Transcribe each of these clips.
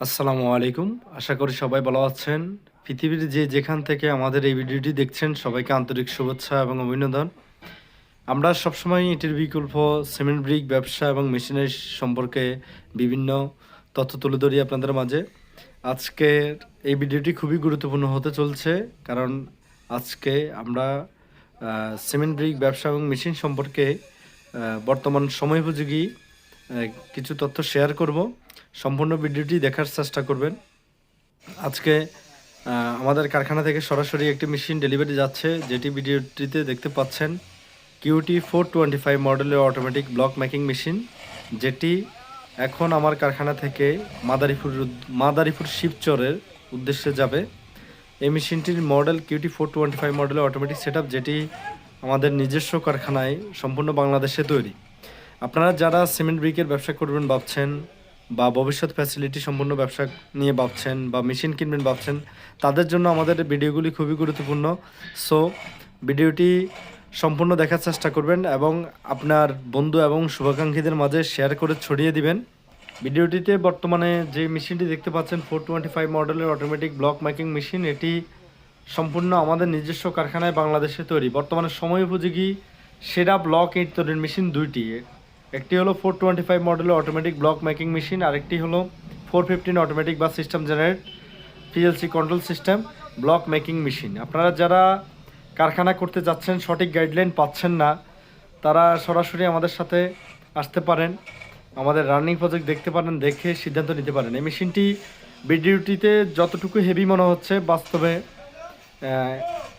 আসসালামু আলাইকুম। আশা করি সবাই ভালো আছেন। পৃথিবীর যে যেখান থেকে আমাদের এই ভিডিওটি দেখছেন সবাইকে আন্তরিক শুভেচ্ছা এবং অভিনন্দন। আমরা সবসময় ইটের বিকল্প সিমেন্ট ব্রিক ব্যবসা এবং মেশিনের সম্পর্কে বিভিন্ন তথ্য তুলে ধরি আপনাদের মাঝে। আজকের এই ভিডিওটি খুবই গুরুত্বপূর্ণ হতে চলছে, কারণ আজকে আমরা সিমেন্ট ব্রিক ব্যবসা এবং মেশিন সম্পর্কে বর্তমান সময়োপযোগী কিছু তথ্য শেয়ার করব। সম্পূর্ণ ভিডিওটি দেখার চেষ্টা করবেন। আজকে আমাদের কারখানা থেকে সরাসরি একটি মেশিন ডেলিভারি যাচ্ছে, যেটি ভিডিওটিতে দেখতে পাচ্ছেন। কিউটি 425 মডেলের অটোমেটিক ব্লক মেকিং মেশিন, যেটি এখন আমার কারখানা থেকে মাদারীপুর শিবচরের উদ্দেশ্যে যাবে। এই মেশিনটির মডেল কিউটি 425 মডেলের অটোমেটিক সেটআপ, যেটি আমাদের নিজস্ব কারখানায় সম্পূর্ণ বাংলাদেশে তৈরি। আপনারা যারা সিমেন্ট ব্রিকের ব্যবসা করবেন ভাবছেন, বা ভবিষ্যৎ ফ্যাসিলিটি সম্পূর্ণ ব্যবসা নিয়ে ভাবছেন, বা মেশিন কিনবেন ভাবছেন, তাদের জন্য আমাদের ভিডিওগুলি খুবই গুরুত্বপূর্ণ। সো ভিডিওটি সম্পূর্ণ দেখার চেষ্টা করবেন এবং আপনার বন্ধু এবং শুভাকাঙ্ক্ষীদের মাঝে শেয়ার করে ছড়িয়ে দিবেন। ভিডিওটিতে বর্তমানে যে মেশিনটি দেখতে পাচ্ছেন 425 মডেলের অটোমেটিক ব্লক মেকিং মেশিন, এটি সম্পূর্ণ আমাদের নিজস্ব কারখানায় বাংলাদেশে তৈরি। বর্তমানে সময় উপযোগী সেরা ব্লক ইট তৈরির মেশিন দুইটি। একটি হলো 425 মডেলের অটোমেটিক ব্লক মেকিং মেশিন, আরেকটি হলো 415 অটোমেটিক বা system generate PLC control system block making machine. আপনারা যারা কারখানা করতে যাচ্ছেন, সঠিক গাইডলাইন পাচ্ছেন না, তারা সরাসরি আমাদের সাথে আসতে পারেন, আমাদের রানিং প্রজেক্ট দেখতে পারেন, দেখে সিদ্ধান্ত নিতে পারেন। এই মেশিনটি ভিডিওটিতে যতটুকু হেভি মনে হচ্ছে, বাস্তবে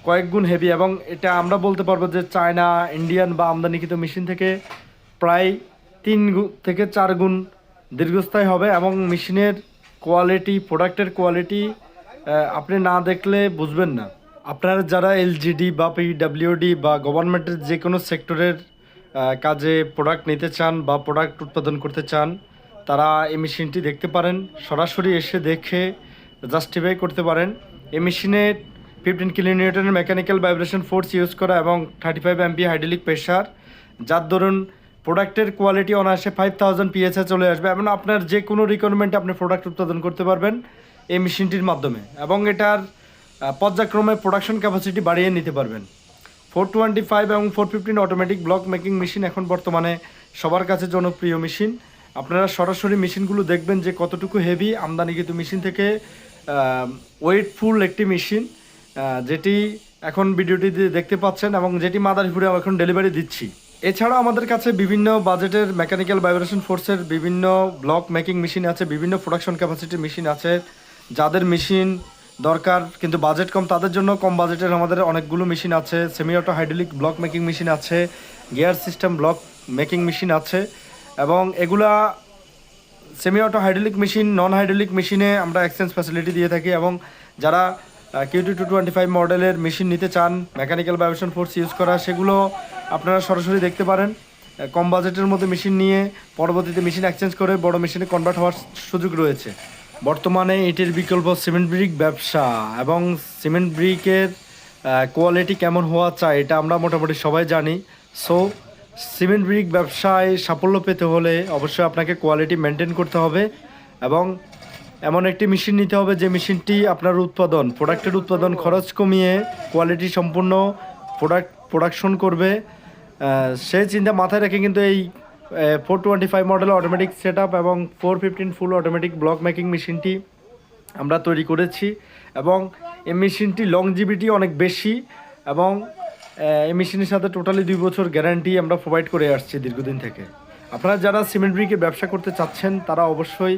কয়েক গুণ হেভি, এবং এটা আমরা বলতে পারবো যে চায়না, ইন্ডিয়ান বা আমদানিকৃত মেশিন থেকে প্রায় 3 থেকে 4 গুণ দীর্ঘস্থায়ী হবে। এবং মেশিনের কোয়ালিটি, প্রোডাক্টের কোয়ালিটি আপনি না দেখলে বুঝবেন না। আপনারা যারা এলজিডি বা পিডব্লিউডি বা গভর্নমেন্টের যে কোনো সেক্টরের কাজে প্রোডাক্ট নিতে চান বা প্রোডাক্ট উৎপাদন করতে চান, তারা এই মেশিনটি দেখতে পারেন, সরাসরি এসে দেখে জাস্টিফাই করতে পারেন। এই মেশিনে 15 কিলোনিউটনের মেকানিক্যাল ভাইব্রেশন ফোর্স ইউজ করা এবং 35 এমপি হাইড্রোলিক প্রেশার, যার দরুন প্রোডাক্টের কোয়ালিটি অনায়াসে 5000 পিএসএ চলে আসবে এবং আপনার যে কোনো রিকোয়ারমেন্টে আপনি প্রোডাক্ট উৎপাদন করতে পারবেন এই মেশিনটির মাধ্যমে, এবং এটার পর্যায়ক্রমে প্রোডাকশন ক্যাপাসিটি বাড়িয়ে নিতে পারবেন। 425 এবং 415 অটোমেটিক ব্লক মেকিং মেশিন এখন বর্তমানে সবার কাছে জনপ্রিয় মেশিন। আপনারা সরাসরি মেশিনগুলো দেখবেন যে কতটুকু হেভি। আমদানিকৃত মেশিন থেকে ওয়েটফুল একটি মেশিন, যেটি এখন ভিডিওটিতে দেখতে পাচ্ছেন এবং যেটি মাদারীপুরে এখন ডেলিভারি দিচ্ছি। এছাড়াও আমাদের কাছে বিভিন্ন বাজেটের মেকানিক্যাল ভাইব্রেশন ফোর্সের বিভিন্ন ব্লক মেকিং মেশিন আছে, বিভিন্ন প্রোডাকশন ক্যাপাসিটির মেশিন আছে। যাদের মেশিন দরকার কিন্তু বাজেট কম, তাদের জন্য কম বাজেটের আমাদের অনেকগুলো মেশিন আছে। Semi auto hydraulic block making machine আছে, gear system block making machine আছে, এবং এগুলা semi auto hydraulic machine, non hydraulic মেশিনে আমরা এক্সচেঞ্জ ফ্যাসিলিটি দিয়ে থাকি। এবং যারা কিউটি 225 মডেলের মেশিন নিতে চান, মেকানিক্যাল ভাইব্রেশন ফোর্স ইউজ করা, সেগুলো আপনারা সরাসরি দেখতে পারেন। কম বাজেটের মধ্যে মেশিন নিয়ে পরবর্তীতে মেশিন এক্সচেঞ্জ করে বড় মেশিনে কনভার্ট হওয়ার সুযোগ রয়েছে। বর্তমানে এটির বিকল্প সিমেন্ট ব্রিক ব্যবসা এবং সিমেন্ট ব্রিকের কোয়ালিটি কেমন হওয়া চাই এটা আমরা মোটামুটি সবাই জানি। সো সিমেন্ট ব্রিক ব্যবসায় সাফল্য পেতে হলে অবশ্যই আপনাকে কোয়ালিটি মেনটেন করতে হবে এবং এমন একটি মেশিন নিতে হবে যে মেশিনটি আপনার প্রোডাক্টের উৎপাদন খরচ কমিয়ে কোয়ালিটি সম্পূর্ণ প্রোডাকশন করবে। সেই চিন্তা মাথায় রেখে কিন্তু এই 425 মডেল অটোমেটিক সেটআপ এবং 415 ফুল অটোমেটিক ব্লক মেকিং মেশিনটি আমরা তৈরি করেছি। এবং এই মেশিনটি লংজিভিটি অনেক বেশি, এবং এই মেশিনের সাথে টোটালি 2 বছর গ্যারান্টি আমরা প্রোভাইড করে আসছি দীর্ঘদিন থেকে। আপনারা যারা সিমেন্ট ব্রিকের ব্যবসা করতে চাচ্ছেন, তারা অবশ্যই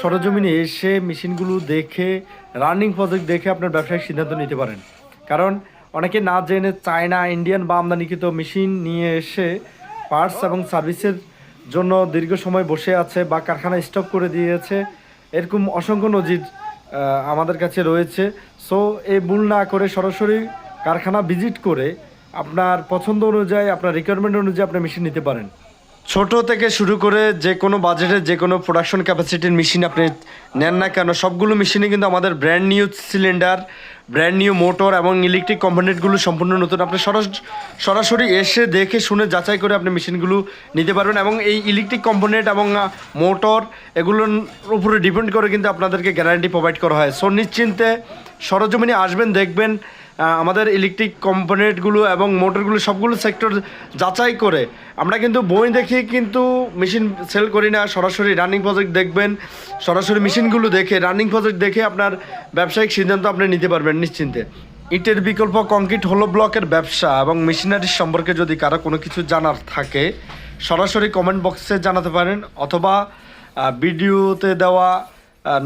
সরজমিনে এসে মেশিনগুলো দেখে, রানিং প্রজেক্ট দেখে আপনার ব্যবসায়িক সিদ্ধান্ত নিতে পারেন। কারণ অনেকে না জেনে চায়না, ইন্ডিয়ান বা আমদানিকৃত মেশিন নিয়ে এসে পার্টস এবং সার্ভিসের জন্য দীর্ঘ সময় বসে আছে বা কারখানা স্টপ করে দিয়েছে। এরকম অসংখ্য নজির আমাদের কাছে রয়েছে। সো এই ভুল না করে সরাসরি কারখানা ভিজিট করে আপনার পছন্দ অনুযায়ী, আপনার রিকোয়ারমেন্ট অনুযায়ী আপনি মেশিন নিতে পারেন। ছোট থেকে শুরু করে যে কোনো বাজেটে যে কোনো প্রোডাকশন ক্যাপাসিটির মেশিন আপনি নেন না কেন, সবগুলো মেশিনে কিন্তু আমাদের brand new cylinder, brand new motor এবং ইলেকট্রিক কম্পোনেন্টগুলো সম্পূর্ণ নতুন। আপনি সরাসরি এসে দেখে শুনে যাচাই করে আপনি মেশিনগুলো নিতে পারবেন। এবং এই ইলেকট্রিক কম্পোনেন্ট এবং মোটর এগুলোর উপরে ডিপেন্ড করে কিন্তু আপনাদেরকে গ্যারান্টি প্রোভাইড করা হয়। সো নিশ্চিন্তে সরজমিনে আসবেন, দেখবেন আমাদের ইলেকট্রিক কম্পোনেন্টগুলো এবং মোটরগুলো সবগুলো সেক্টর যাচাই করে। আমরা কিন্তু বই দেখে কিন্তু মেশিন সেল করি না, সরাসরি রানিং প্রজেক্ট দেখবেন, সরাসরি মেশিনগুলো দেখে রানিং প্রজেক্ট দেখে আপনার ব্যবসায়িক সিদ্ধান্ত আপনি নিতে পারবেন নিশ্চিন্তে। ইটের বিকল্প কংক্রিট হলো ব্লকের ব্যবসা এবং মেশিনারির সম্পর্কে যদি কারো কোনো কিছু জানার থাকে সরাসরি কমেন্ট বক্সে জানাতে পারেন, অথবা ভিডিওতে দেওয়া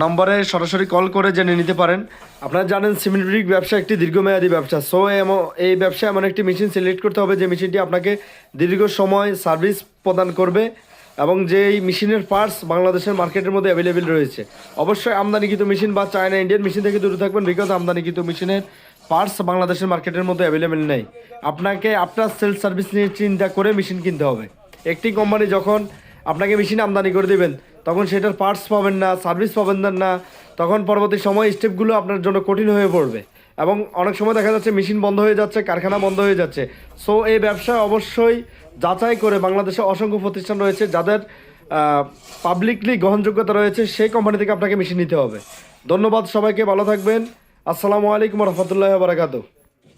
নম্বরে সরাসরি কল করে জেনে নিতে পারেন। আপনারা জানেন সিমেন্ট ব্রিক ব্যবসা একটি দীর্ঘমেয়াদী ব্যবসা। সো এই ব্যবসায় এমন একটি মেশিন সিলেক্ট করতে হবে যে মেশিনটি আপনাকে দীর্ঘ সময় সার্ভিস প্রদান করবে এবং যেই মেশিনের পার্টস বাংলাদেশের মার্কেটের মধ্যে অ্যাভেলেবেল রয়েছে। অবশ্যই আমদানিকৃত মেশিন বা চায়না ইন্ডিয়ান মেশিন থেকে দূরে থাকবেন, বিকজ আমদানিকৃত মেশিনের পার্টস বাংলাদেশের মার্কেটের মধ্যে অ্যাভেলেবেল নেই। আপনাকে আপনার সেলস সার্ভিস নিয়ে চিন্তা করে মেশিন কিনতে হবে। একটি কোম্পানি যখন আপনাকে মেশিন আমদানি করে দেবেন তখন সেটার পার্টস পাবেন না, সার্ভিস পাবেন না, তখন পরবর্তী সময় স্টেপগুলো আপনার জন্য কঠিন হয়ে পড়বে এবং অনেক সময় দেখা যাচ্ছে মেশিন বন্ধ হয়ে যাচ্ছে, কারখানা বন্ধ হয়ে যাচ্ছে। সো এই ব্যবসা অবশ্যই যাচাই করে, বাংলাদেশে অসংখ্য প্রতিষ্ঠান রয়েছে যাদের পাবলিকলি গ্রহণযোগ্যতা রয়েছে, সেই কোম্পানি থেকে আপনাকে মেশিন নিতে হবে। ধন্যবাদ সবাইকে, ভালো থাকবেন। আসসালামু আলাইকুম রহমতুল্লাহি ওয়া বারাকাতুহু।